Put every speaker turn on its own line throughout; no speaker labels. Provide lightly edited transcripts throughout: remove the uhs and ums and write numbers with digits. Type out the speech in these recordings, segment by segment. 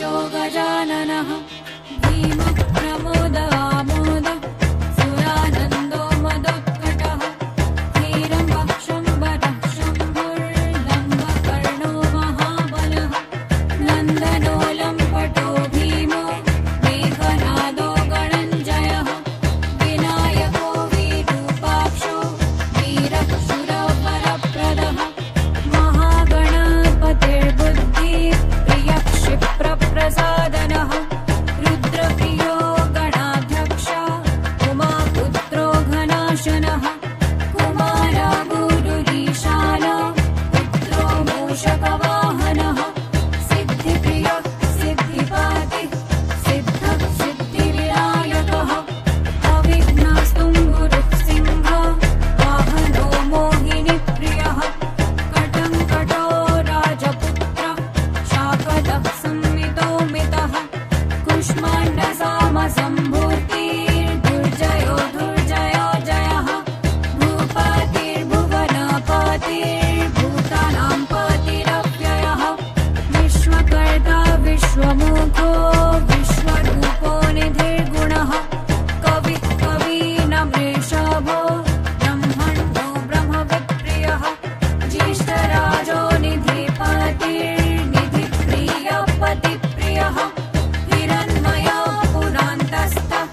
तेजो गजाननः भीमः प्रमोद आमोद सुरानन्दो मदोत्कटः हीरम्बः शम्बरः शम्भुर्लम्बकर्णो महाबलः नन्दनो लम्पटो भीमो मेघनादो गणञ्जयः विनायको विरूपाक्षो वीरः शूरवरप्रदः महागणपतिर्बुद्धिः प्रियः क्षिप्रप्रसादनः रुद्रप्रियो गणाध्यक्ष उमापुत्रो घनाशनः कुमारा गुरुरीशान पुत्रो मूषकवाहनः सिद्धिप्रियः सिद्धिपातिः सिद्धः सिद्धिविनायकः अविघ्नस्तुङ्गुरुः सिंहः वाहनो मोहिनीप्रियः कटङ्कटो राजपुत्रः शाकटः संमितोमितः कुष्माण्डसामसम्भूतिर्दुर्जयो दुर्जयो जयः भूपतिर्भुवनपतिर्भूतानां पतिरव्ययः विश्वकर्ता विश्वमुखो विश्वरूपो निधिर्गुणः कविः कवीनामृषभो ब्रह्मण्डो ब्रह्मवित्प्रियः ज्येष्ठराजो निधिपतिर्निधिप्रियः पतिप्रियः हिरण्मयो पुरान्तस्थः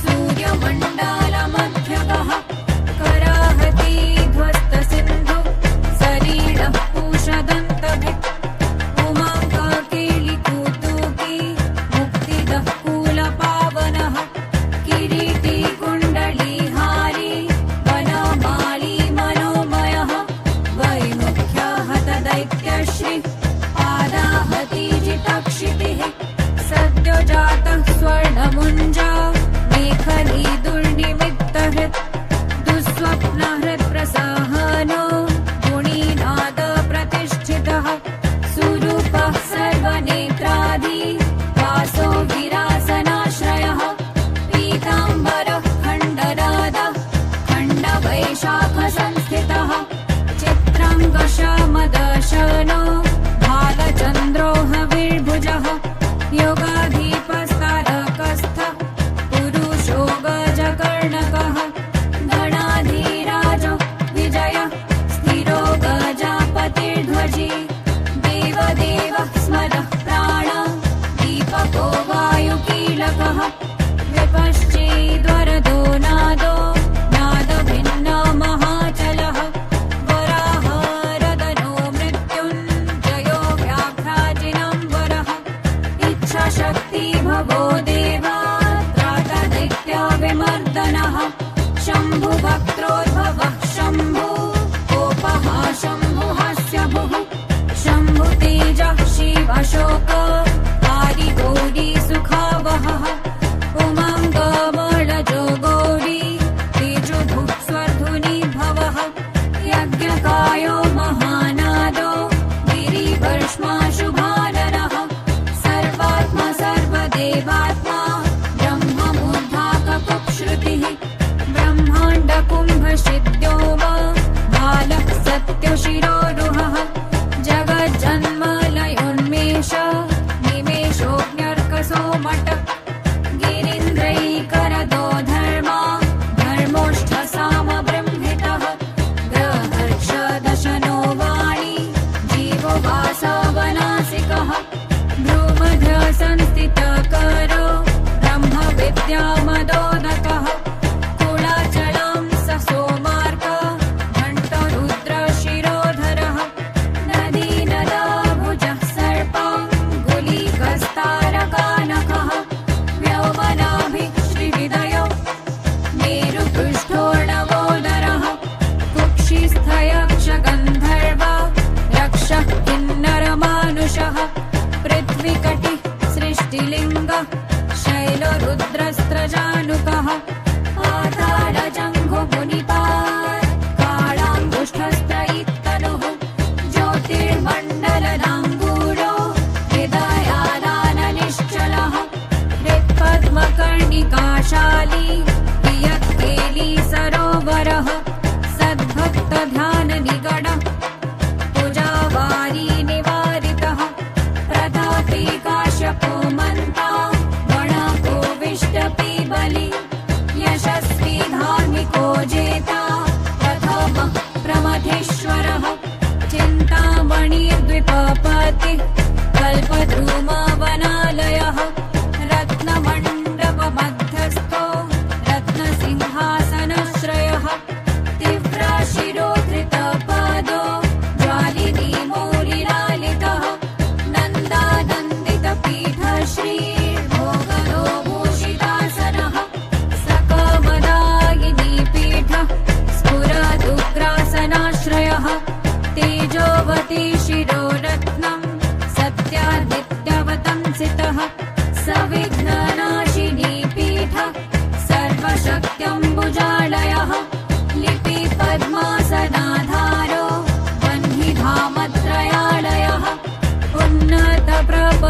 सूर्यमण्डलमध्यगः कराहती ध्वस्तसिन्धु सरीडः पूषदन्तभिक् उमाङ्ककेलिकूतुकी मुक्तिदः कूलपावनः किरीटी कुण्डलीहारी वनमाली मनोमयः वैमुख्यहतदैत्यश्री पादाहतीजितक्षितिः सद्योजातः स्वर्णमुञ्जा मेखली दुर्निमित्तहृत् दुःस्वप्नहृत्प्रसहनो गुणीनादप्रतिष्ठितः सुरूपः सर्वनेत्रादि वासो विरासनाश्रयः पीताम्बरः खण्डनादः खण्डवैशाखसंस्थितः चित्राङ्गशमदशनो भालचन्द्रो हविर्भुजः योगाधीपस्तारकस्थः पुरुषो गजकर्णकः गणाधीराजो विजयः स्थिरो गजापतिर्ध्वजी देवदेवः स्मरः प्राण दीपको वायुकीलकः विपश्चेद्वरदो नादो नादभिन्नो महाचलः वराहरदनो मृत्युञ्जयो व्याघ्राजिनाम्बरः इच्छाशक्ति भवो देवा त्रातदैत्यविमर्दनः शम्भुभक्त्रोद्भवः शम्भु कोपः शम्भुहास्यभुः शम्भुतेजः शिवशोक आदिगौरीसुखावहः उमङ्गमलजो गौरी तेजोभुः स्वर्धुनीभवः यज्ञकायो महानादो गिरिवर्ष्माशुभाननः सर्वात्मा सर्वदेवात्मा ब्रह्ममुद्धाककुक्षृतिः ब्रह्माण्डकुम्भशिद्योम बालः सत्यशिरोरुहः जगज्जन्मलयोन्मेष निमेषोऽग्न्यर्कसोमट गिरीन्द्रैकरदो धर्मा धर्मोष्ठसामबृंहितः ग्रहर्षदशनो वाणी जीवो वासवनासिकः भ्रूमध्यसंस्थितकरो ब्रह्मविद्यामदोदकः कुलाचलं स सोमार्क घण्टो रुद्रशिरोधरः नदीनदाभुजः सर्पाङ्गुलीकस्तारकानकः व्योमनाभिः श्रीविदयो मेरुपृष्ठोर्णवोदरः कुक्षिस्थयक्षगन्धर्वा रक्षः किन्नरमानुषः पृथ्वीकटिः सृष्टिलिङ्गः शैलरुद्रस्त्रजानुकः पातालजङ्घुमुनिपात् कालाङ्गुष्ठस्त्रयित्तनुः ज्योतिर्मण्डलनाङ्गूरो हृदयादाननिश्चलः हृत्पद्मकर्णिकाशाली प्रियत्केली सरोवरः सद्भक्तध्याननिगडः पूजावारी निवारितः प्रतापी काश्यपो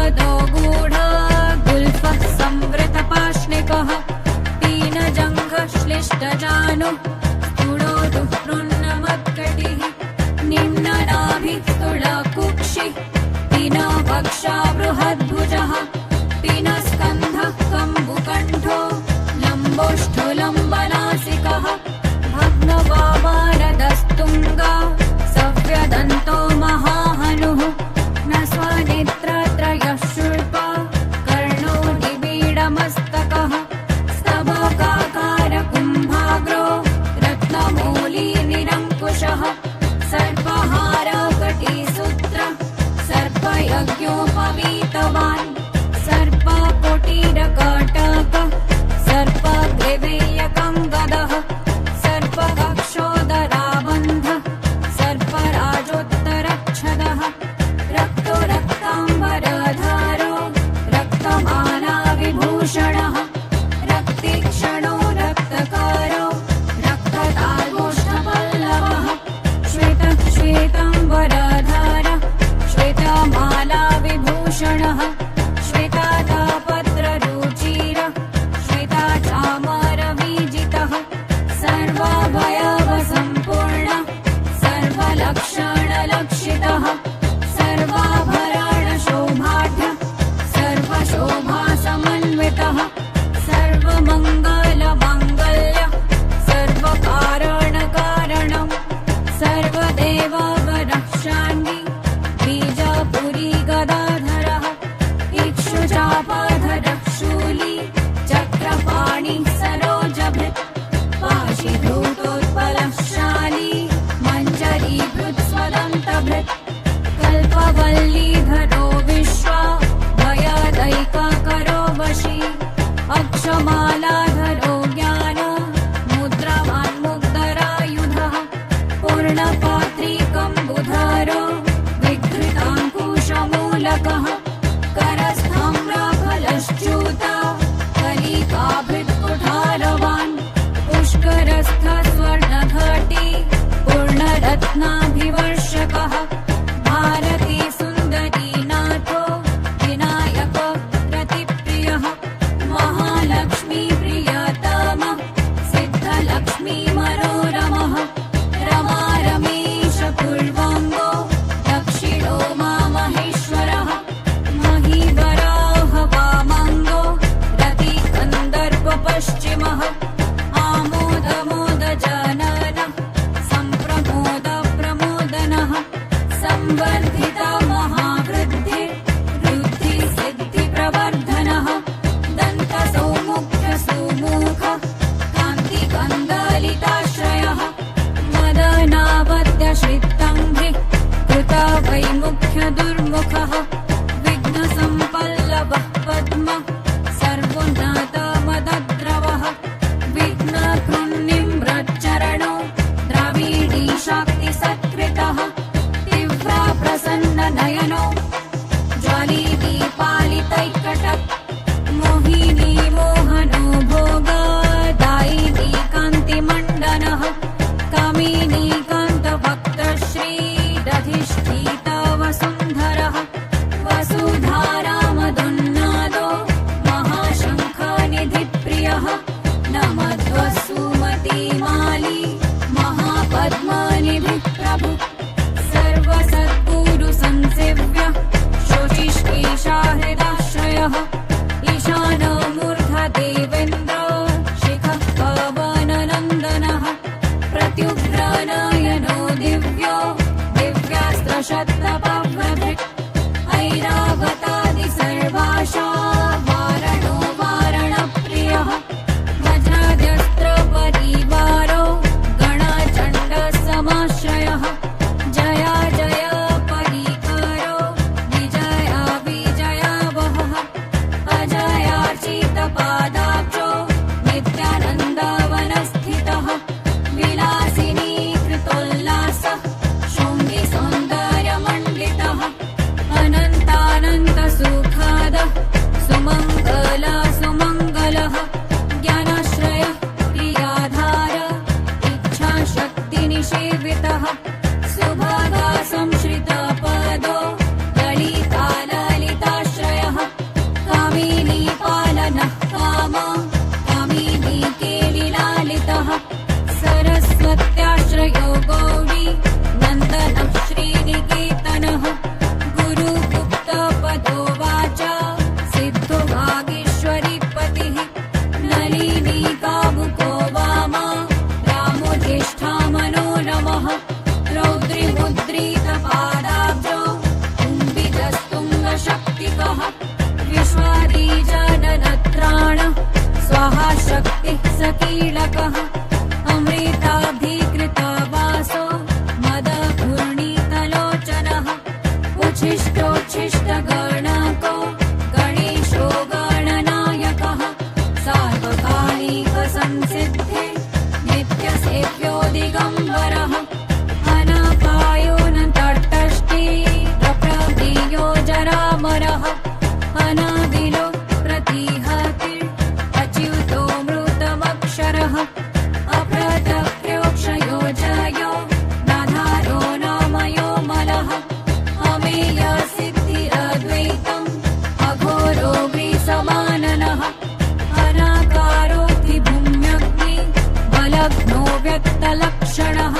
पदो गूढ गुल्फः संवृतपाष्णिकः पीनजङ्घश्लिष्टजानु स्थूलो दुःपृन्नमत्कटिः निम्ननाभिस्थूलकुक्षि पीनवक्षा बृहद्भुजः पीनस्कन्धः कम्बुकण्ठो लम्बोष्ठुलम्बनासिकः भग्नवामारदस्तुङ्गा सव्यदन्तो महाहनुः न स्वनेत्रत्रयः शूल्पा कर्णो निबीडमस्तकः स्तबकाकारकुम्भाग्रो रत्नमूलीनिरङ्कुशः सर्पहारकटीसूत्र सर्पयज्ञोपवीतवान् सर्पकोटीरकटक सर्पग्रीवेयकङ्गदः सर्पकक्षोदराबन्ध सर्पराजोत्तरच्छदः रक्तो रक्ताम्बरधारो रक्तमालाविभूषणः रक्तीक्षणो रक्तकारो रक्तताल्गोष्ठपल्लवः श्वेतः श्वेताम्बरधार श्वेतमालाविभूषणः श्वेतातापत्ररुचिर श्वेताचामरवीजितः सर्वाभयवसम्पूर्ण सर्वलक्षणलक्षितः सर्वाभरणशोभाढ्य सर्वशोभासमन्वितः सर्वमङ्गलमाङ्गल्य सर्वकारणकारणम् सर्वदेववरः शान्ति बीजापुरी गदाधरः इक्षुचापाधरः शूली चक्रपाणि सरोजभृत् पाशिधूतोत्पलः शाली मञ्जरीभृत्स्वदन्तभृत् कल्पवल्लीधरो विश्वा भयदैककरो वशी अक्षमालाधरो ज्ञान मुद्रावान्मुग्धरायुधः पूर्णपात्रीकम्बुधरो विघ्रिताङ्कुशमूलकः करस्थाम्रफलश्च्युता कलिकाभृत्कुठारवान् पुष्करस्थ स्वर्णघटी पूर्णरत्नाभिवर्षकः भारती सुन्दरी नाथो विनायक प्रतिप्रियः महालक्ष्मी प्रियतमः सिद्धलक्ष्मी मनोरमः रमा रमेश पूर्वाङ्गो दक्षिणो मामहेश्वरः महीवराह वामाङ्गो रतिकन्दर्प पश्चिमः आमोदमोदजननः सम्प्रमोदप्रमोदनः संवर्धित महावृद्धि वृद्धिसिद्धिप्रवर्धनः दन्तसौमुख्यसुमुख कान्तिकन्दलिताश्रयः मदनावद्यश्रितङ्घ्रिः कृतवैमुख्यदुर्मुखः विघ्नसम्पल्लवः पद्म सर्वोन्नतमदद्रवः विघ्नकृन्निम्रच्चरणो द्राविडीशाक्तिसत्कृतः तीव्रप्रसन्ननयनो ज्वालीदीपालितैकटः मोहिनी मोहनो भोगदायिनी कान्तिमण्डनः कामिनी कान्तभक्तश्रीरधिष्ठितवसुन्धरः वसुधारामदुन्नादो महाशङ्खनिधिप्रियः नमध्वसुमतीमाली महापद्मनिधिः प्रभु सर्वसद्गुरुसंसेव्य शोचिष्केशाहृदाश्रयः ईशानो मूर्धदेवेन्द्र शिखः पवननन्दनः प्रत्युग्रनयनो दिव्यो दिव्यास्त्रशतपवभृक् ऐरावतादिसर्वाशा वारणो वारणप्रियः वज्राद्यस्त्रपरिवारो गणचण्डसमाश्रयः जया जय परिकरो विजया विजयावहः अजयार्चितपादाब्जो नित्यानन्दवनस्थितः विलासिनी कृतोल्लासः शृङ्गिसौन्दर्यमण्डितः अनन्तानन्दसुखदः सुमङ्गल सुमङ्गलः ज्ञानाश्रयः प्रियाधार स्वाहा शक्तिः सकीलकः अमृताभिकृतवासो मदघूर्णितलोचनः उच्छिष्टोच्छिष्टगणको गणेशो गणनायकः सार्वकालिकसंसिद्धे नित्यसेव्यो दिगम्बरः अनपायो न तट्टष्टि प्रप्रमेयो जरामरः अनाविलो प्रतिहति अच्युतो मृतमक्षरः अप्रतक्र्योक्षयो जयो नाधारो नामयो मलः अमेयसिद्धिरद्वैतम् अघोरो वृषमाननः अनाकारोऽधि भूम्यग्नि बलग्नो व्यक्तलक्षणः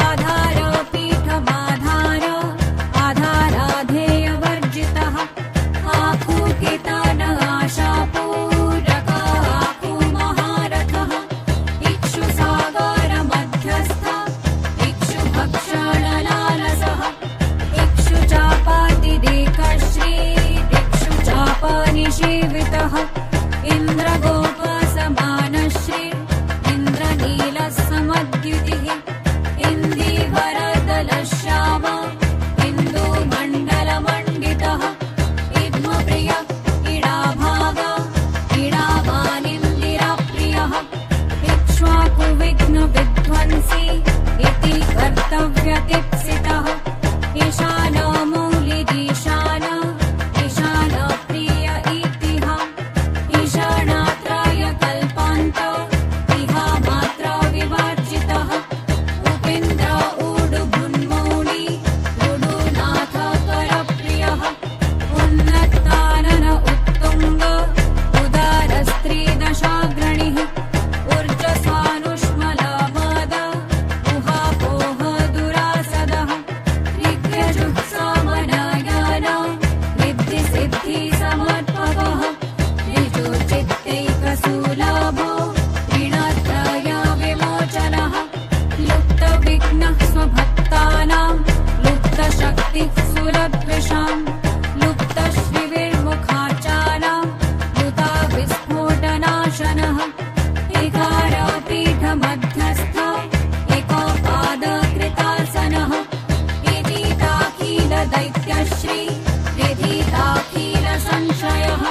आधारपीठमाधार आधाराधेयवर्जितः आकुकितान आशापूरक आकुमहारथः इक्षुसागरमध्यस्थ इक्षुभक्षणलालसः इक्षुचापातिरेकश्रीरिक्षुचापनिषेवितः इन्द्रगोपसमानश्री इन्द्रनीलसमद्युतिः इन्दीवरदलश्याम इन्दुमण्डलमण्डितः इद्मप्रिय इडाभाग इडावानिन्दिराप्रियः इक्ष्वाकुविघ्नविध्वंसी इति कर्तव्यतिप्सितः ईशानमौलिरीशान ईशानप्रिय इतिः ईशानात्राय कल्पान्त इहामात्र विवर्जितः उपेन्द्र ऊडुभुन्मौळि ऊडुनाथ करप्रियः उन्नतानन उत्तुङ्ग उदारस्त्रीदशाग्रणिः ऊर्जस्वानुष्मलमद उहापोह दुरासदः ऋग्यजुः सामनयन रिद्धिसिद्धिसमर्पकः ऋजुचित्तैकसुलभो ऋणत्रय विमोचनः लुप्तविघ्नः स्वभक्तानां लुप्तशक्तिः सुरद्विषां लुप्तश्रीविर्मुखाचानां लुताविस्फोटनाशनः एकारपीठमध्यस्थ एकोपादकृतासनः विदिताखिलदैत्यश्री विदिताखिलसंशयः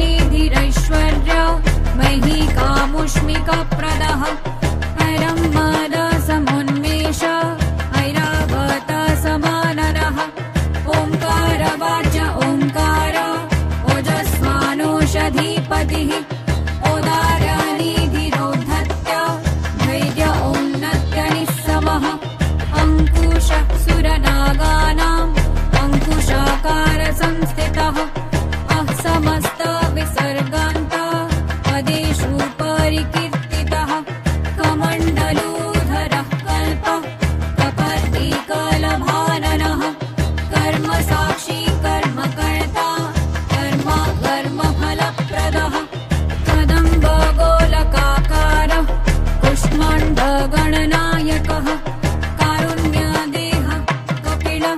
ऐश्वर्यनिधिरैश्वर्य मैहिकामुष्मिकप्रदः परं मदसमुन्मेष ऐरावतसमाननः ओङ्कारवाच ओङ्कार ओजस्वानोषधीपतिः ओदारनिधिरोद्धत्य धैर्य औन्नत्यनिस्समः अङ्कुशः सुरनागानाम् अङ्कुशाकारसंस्थितः समस्तविसर्गान्त पदेषु परिकीर्तितः कमण्डलूधरः कल्पः कपर्दिकलभाननः कर्मसाक्षी कर्मकर्ता कर्मा कर्मफलप्रदः कदम्बगोलकाकारः कुष्माण्डगणनायकः कारुण्यदेहः कपिलः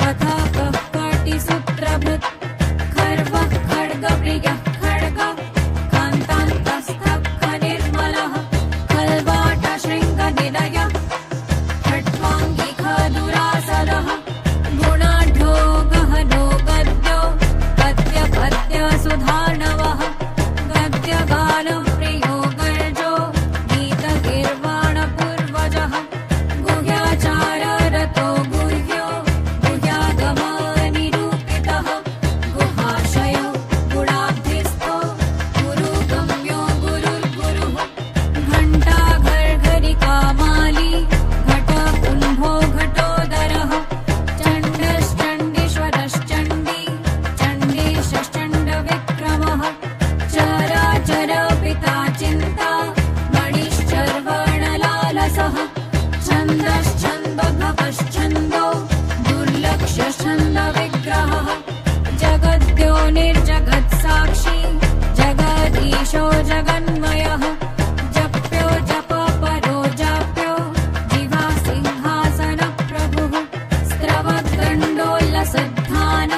पथकः कटिसूत्रभृत् खर्वः खड्गप्रियः खड्गः कान्तान्तस्थः निर्मलः खल्वाटशृङ्गनिलयः खट्वाङ्गिखदुरासदः गुणाढ्यो गहनो गद्यो गद्यपद्यसुधार्णवः गद्यगानप्रियो गर्जो गीतगीर्वाणपूर्वजः गुह्याचाररतो गुह्यो गुह्यागमनिरूपितः गुहाशयो गुणाब्धिस्थो गुरुगम्यो गुरुर्गुरुः घण्टाघर्घरिकामाली घटकुम्भो घटोदरः चण्डश्चण्डीश्वरश्चण्डी चण्डीशश्चण्डविक्रमः चराचरपिता चिन्ता मणिश्चर्वणलालसः छन्दश्चन्दोद्भवश्चन्दो दुर्लक्ष्यछन्दविग्रहः जगद्यो निर्जगत्साक्षी जगदीशो जगन्मयः जप्यो जपपरो जाप्यो जिह्वासिंहासनप्रभुः स्रवदण्डोल्लसद्धान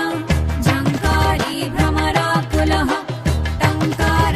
झङ्कारी भ्रमराकुलः टङ्कार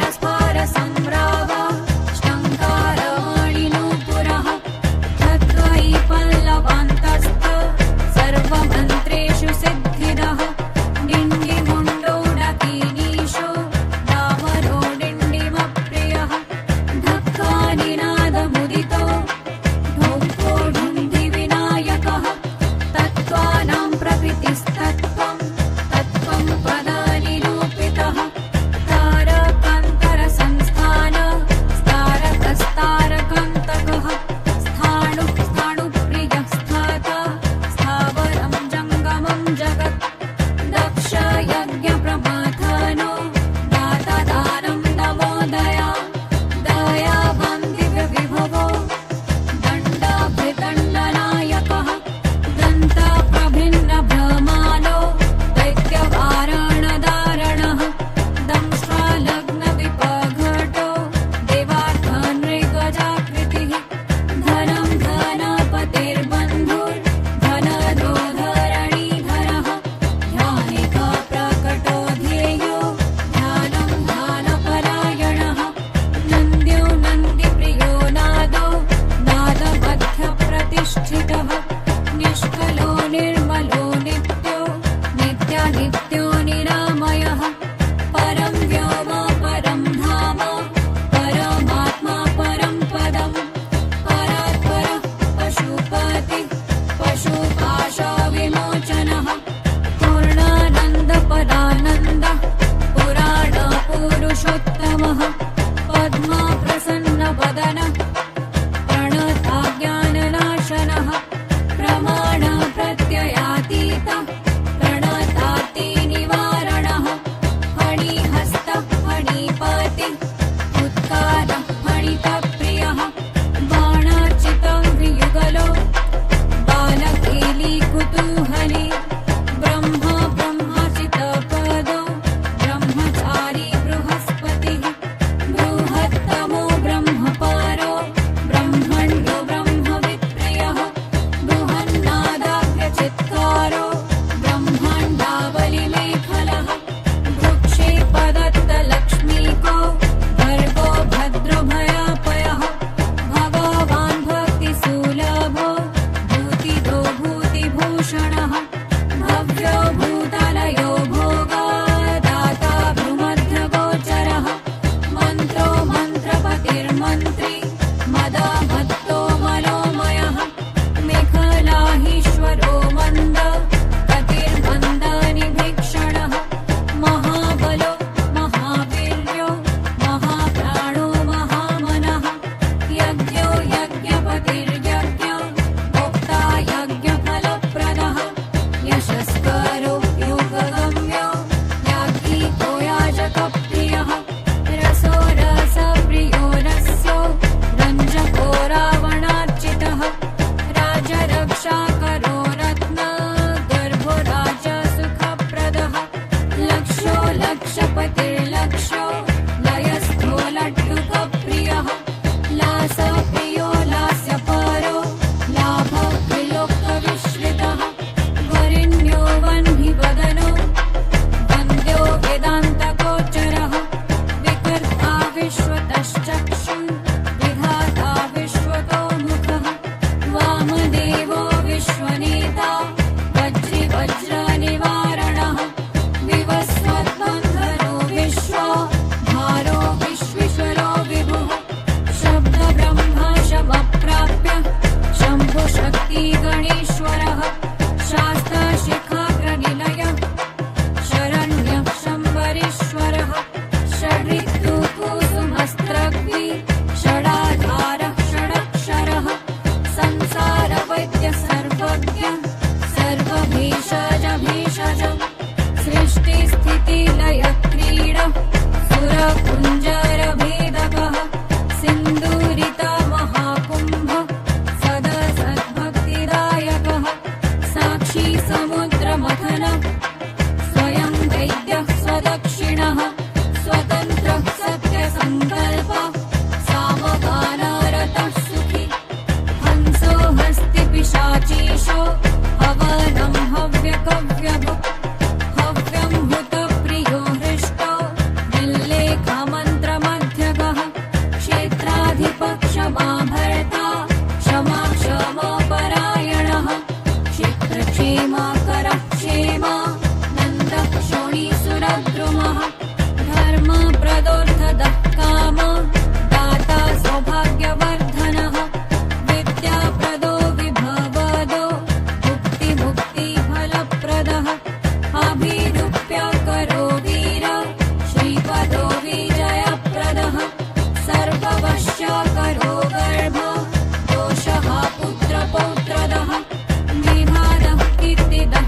भव्यो भूतालयो भोगदाता भ्रुमध्यगोचरः मन्त्रो मन्त्रपतिर्मन्त्री मदमत्तो मनोमयः मेखलाहीश्वरो मन्द गतिर्मन्दनिभीक्षणः महाबलो महावीर्यो महाप्राणो महामनः यज्ञो यज्ञपतिर्यज्ञो भोक्ता यज्ञफलप्रदः यशस्करो योगगम्यो याज्ञिको याजकप्रियः रसो रसप्रियो रस्यो रञ्जको रावणार्चितः राजरक्षाकरो रत्नगर्भो राजसुखप्रदः लक्षो लक्षपतिर्लक्षो लयस्थो लट्टुकप्रियः लासप्रियो लास्यपरो लाभविलोकविश्रितः वरिण्यो वह्निवदनो वन्द्यो वेदान्तगोचरः विकर्ता विश्वतश्चक्षुः विधाता विश्वतो मुखः वामदेवो विश्वनेता वज्रनिवारणः विवस्वद्बन्धनो विश्वो भारो विश्वेश्वरो विभुः शब्दब्रह्म शमप्राप्य शम्भुशक्तिगणेश्वरः शास्त्रशिखाग्रनिलयः शरण्यः शम्बरीश्वरः षडृतुकुसुमस्त्रग्भि षडाधारः षडक्षरः संसारवैद्यः सर्वज्ञः सर्वभेषजभेषजः सृष्टिस्थितिलयक्रीडः सुरकुञ्जरभेदकः सिन्दूरितमहाकुम्भः सदसद्भक्तिदायकः साक्षी समुद्रमथनः स्वयं वैद्यः स्वदक्षिणः स्वतन्त्रः सत्यसङ्कल्पः सामगानरतः सुखी हंसो हस्तिपिशाचीशो हवनं हव्यकव्यभुक् हव्यं हुतप्रियो हृष्टो निर्लेखमन्त्रमध्यगः क्षेत्राधिपक्षमाभर्ता क्षमा क्षमपरायणः क्षेत्रक्षेमाकरः क्षेमा नन्दः क्षोणीसुरद्रुमः धर्मप्रदोऽर्थदः काम दाता सौभाग्यवर्धनः विद्याप्रदो विभवदो मुक्तिफलप्रदः अभिरूप्यकरो वीर श्रीपदो विजयप्रदः सर्ववश्यकरो गर्भ दोषः पुत्रपौत्रदः विभादः कीर्तिदः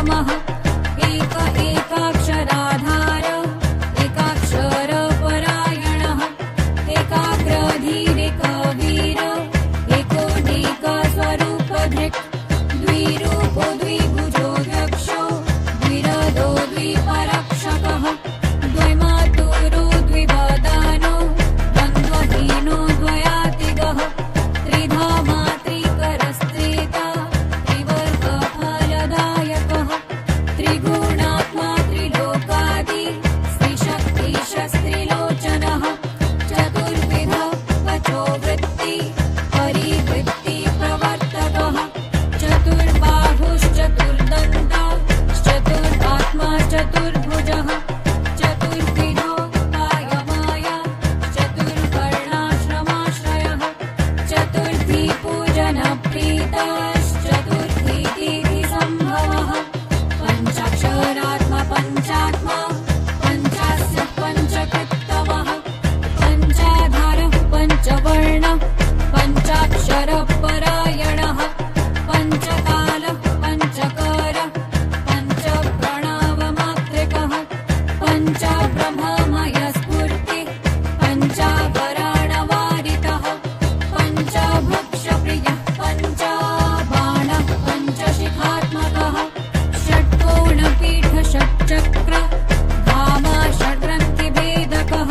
नमः एक एकाक्षराधार एकाक्षरपरायणः एकाग्रधीरेकवीर एकोऽनेकस्वरूपधृक् द्विरूपो द्विभुजो दक्षो द्विरदो द्विपरक्षकः द्वैमातुरो द्विवदानो द्वन्द्वहीनो द्वयातिगः त्रिधा मात्रिकरस्त्रेता त्रिवर्गफलदायकः त्रिगुणात्मा त्रिलोकादि स्त्रीशक्तिशस्त्रिलोचनः चतुर्विध वचो वृत्ति परिवृत्ति प्रवर्तकः चतुर्बाहुश्चतुर्दन्ता चतुर्आत्मा चतुर्भुजः चतुर्विधो कायमाया चतुर्वर्णाश्रमाश्रयः चतुर्थी पूजनप्रीतश्चतुर्थीतिसम्भवः पञ्चाक्षरात्मा पञ्चात्मा पञ्चास्य पञ्चकृत्तमः पञ्चाधारः पञ्चवर्णः पञ्चाक्षरपरायणः पञ्चकालः पञ्चकरः पञ्चप्रणवमात्रिकः पञ्चब्रह्ममयस्फूर्तिः पञ्चाभरणवारितः पञ्चभक्षप्रियः पञ्चबाणः पञ्चशिखात्मकः षट्कोणपीठ षट्चक्र धाम षड्ग्रन्थिभेदकः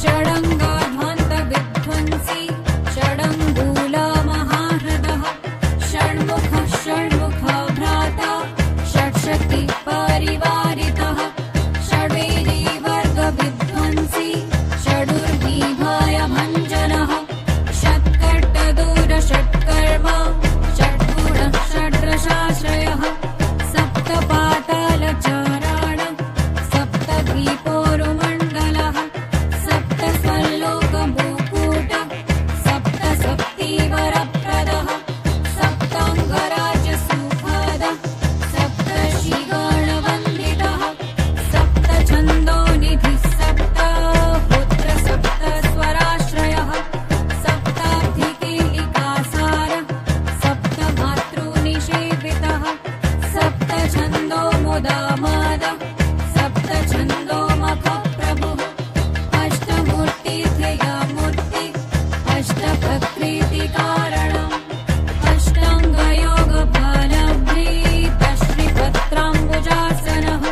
षडङ्गाध्वान्तविध्वंसी षडङ्गूलमहाह्रदः षण्मुखः षण्मुखभ्राता षट्शक्तिपरिवारितः षड्वेदीवर्गविध्वंसी षडुर्विभयभञ्जनः षट्कट्टदूरषट्कर्मा षड्गुणः षड्रसाश्रयः सप्तपातालचाराण सप्तद्वीपोरुमण्डलः सप्तस्वर्लोकभूकूट सप्तशक्तिवरप्रदः सप्ताङ्गराजसुखदः सप्तशिगणवन्दितः सप्तछन्दोनिधिः सप्तहोत्र सप्तस्वराश्रयः सप्ताब्धिकेलिकासारः सप्तमातृनिषेवितः सप्तछन्दो मुदामादः सप्तछन्दोमखप्रभुः अष्टमूर्तिर्ध्ययामूर्ति अष्टप्रकृतिकारणम् अष्टाङ्गयोगफलभ्रीतश्रीपत्राम्बुजासनः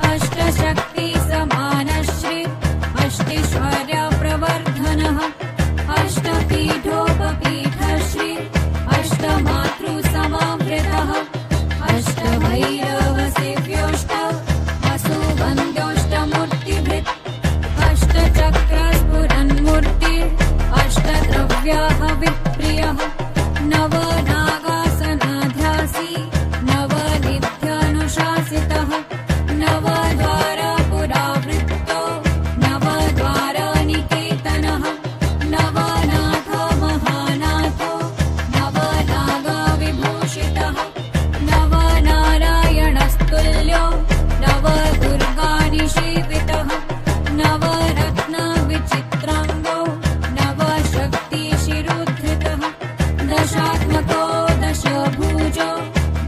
अष्टशक्तिसमानश्री अष्टीश्वर्यप्रवर्धनः अष्टपीठोपपीठश्री अष्टमातृसमावृतः अष्टभैरवसेव्योष्ट वसुवन्द्योष्टमूर्तिभृत् अष्टचक्रस्फुरन्मूर्तिः अष्टद्रव्यः विप्रियः नवनागासनाध्यासी नवनिध्यनुशासितः नवद्वारपुरावृत्तो नवद्वारनिकेतनः नवनाथ महानाथो नवनागविभूषितः नवनारायणस्तुल्यो नवदुर्गानिषेवितः नवरत्नविचित्राङ्गो नवशक्तिशिरोद्धृतः दशात्मको दशभुजो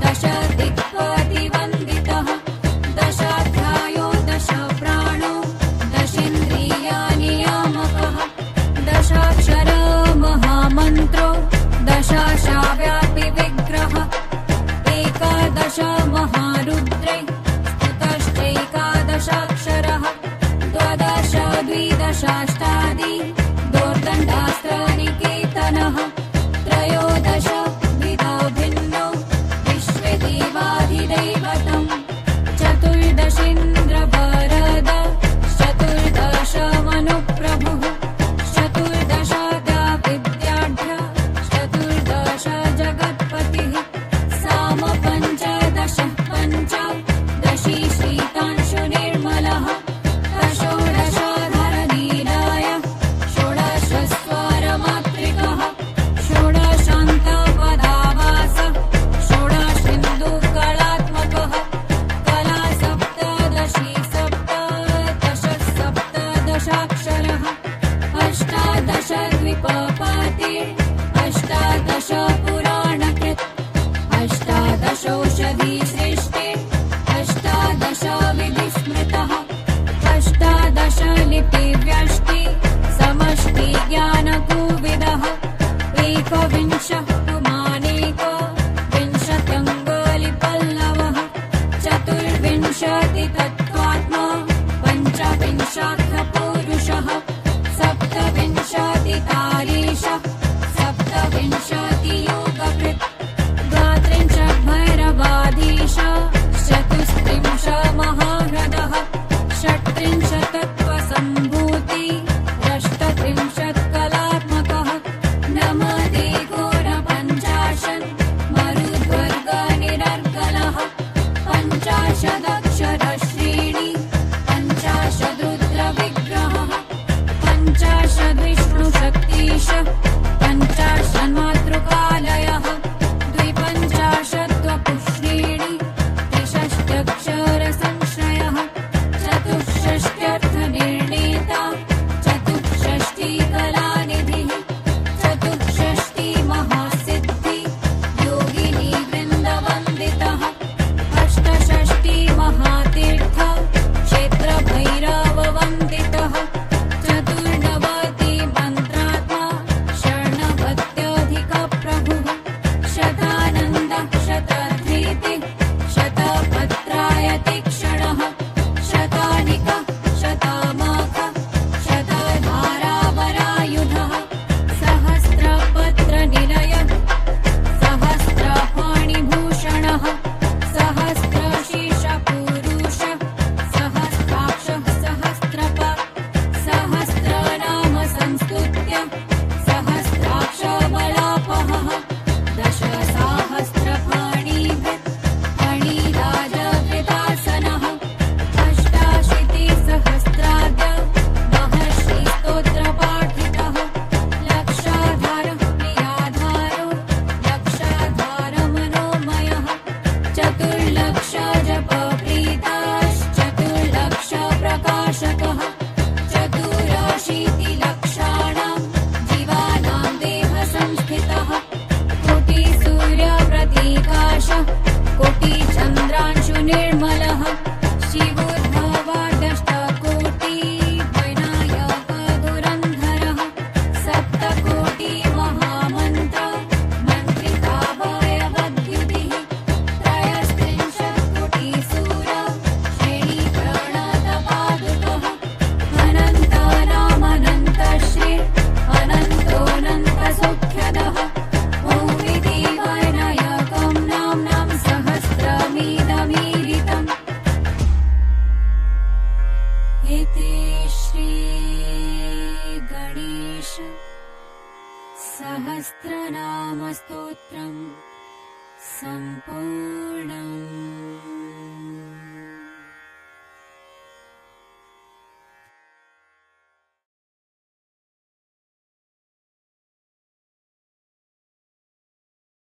दशदिक्पतिवन्दितः दशाध्यायो दशप्राणो दशेन्द्रियनियामकः दशाक्षरो महामन्त्रो दशाशाव्यापिविग्रहः एकादश महारुद्रै स्तुतश्चैकादशाक्षरः द्वादश द्विदशाष्टादि दोर्दण्डास्त्रनिकेतनः त्रयोदश द्विधा भिन्नो विश्वदेवाधिदैवतम् चतुर्दशेन्द्रवरद चतुर्दश मनुप्रभुः चतुर्दशाद्याविद्याढ्य चतुर्दश जगत्पतिः साम पञ्चदश पञ्चदशी श्रीतांशुनिर्मलः षोडशाधरनीराय षोडशस्वरमात्रिकः षोडशान्तपदावास षोडशेन्दुकलात्मकः कलासप्तदशी सप्तदश सप्तदशाक्षरः अष्टादश द्विपपातिः अष्टादश पुराणकृत् अष्टादशौषधी सृष्टिः विधिस्मृतः अष्टादश लिपिव्यष्टि समष्टि ज्ञानकोविदः एकविंशः पुमानेक विंशत्यङ्गलिपल्लवः चतुर्विंशति तत्त्वात्मा पञ्चविंशाख्यपूरुषः सप्तविंशति तारीशः सप्तविंशति योगकृत् द्वात्रिंशत् भैरवाधीश चतुस्त्रिंश महाह्रदः षट्त्रिंशत् तत्त्वसम्भूति अष्टत्रिंशत् कलात्मकः नमदेकोनपञ्चाशन् मरुद्वर्गनिरर्गलः पञ्चाशदक्षरश्रेणी पञ्चाशद्रुद्रविग्रहः पञ्चाशद्विष्णुशक्तीश पञ्चाशन्मातृकालयः द्विपञ्चाशद्वपुश्रेणी त्रिषष्ट्यक्षरसंश्रयः चतुष्षष्ट्यर्थनिर्णेता चतुष्षष्टिकलानिधिः चतुष्षष्टि महासिद्धि योगिनी वृन्दवन्दितः अष्टषष्टि महातीर्थ क्षेत्रभैरववन्दितः चतुर्नवति मन्त्रात्मा शरणवत्यधिकप्रभुः शतानन्दः शतधृतिः शतपत्राय तीक्ष्णः शतानिकः शतामाखः शतधारावरायुधः सहस्रपत्रनिलयः सहस्रफणिभूषणः सहस्रशीर्षपुरुषः सहस्राक्षः सहस्रपात् सहस्रनाम संस्तुत्य सहस्राक्षबलापहः दशसाहस्रफणिभृत् फणिराजकृतासनः अष्टाशीतिसहस्राद्य महर्षिस्तोत्रपाठितः लक्षाधारः प्रियाधारो लक्षाधारमनोमयः चतुर्लक्ष जपप्रीताश्चतुर्लक्ष प्रकाशकः चतुराशीतिलक्षाणां जीवानां देहसंस्थितः कोटिसूर्यप्रतीकाशः कोटिचन्द्रांशुनिर्मलः शिवोद्भवादष्टकोटिविनायकधुरन्धरः सप्तकोटिमहामन्त्र मन्त्रिताभयवद्युतिः त्रयस्त्रिंशत् कोटिसूर श्रेणीप्रणतपादुकः अनन्तानामनन्तश्री अनन्तोऽनन्तसौख्यदः ॐ विधिवैनायकं नाम्नां सहस्रमिदमीरितम् इति श्रीगणेश सहस्रनामस्तोत्रम् सम्पूर्णम्।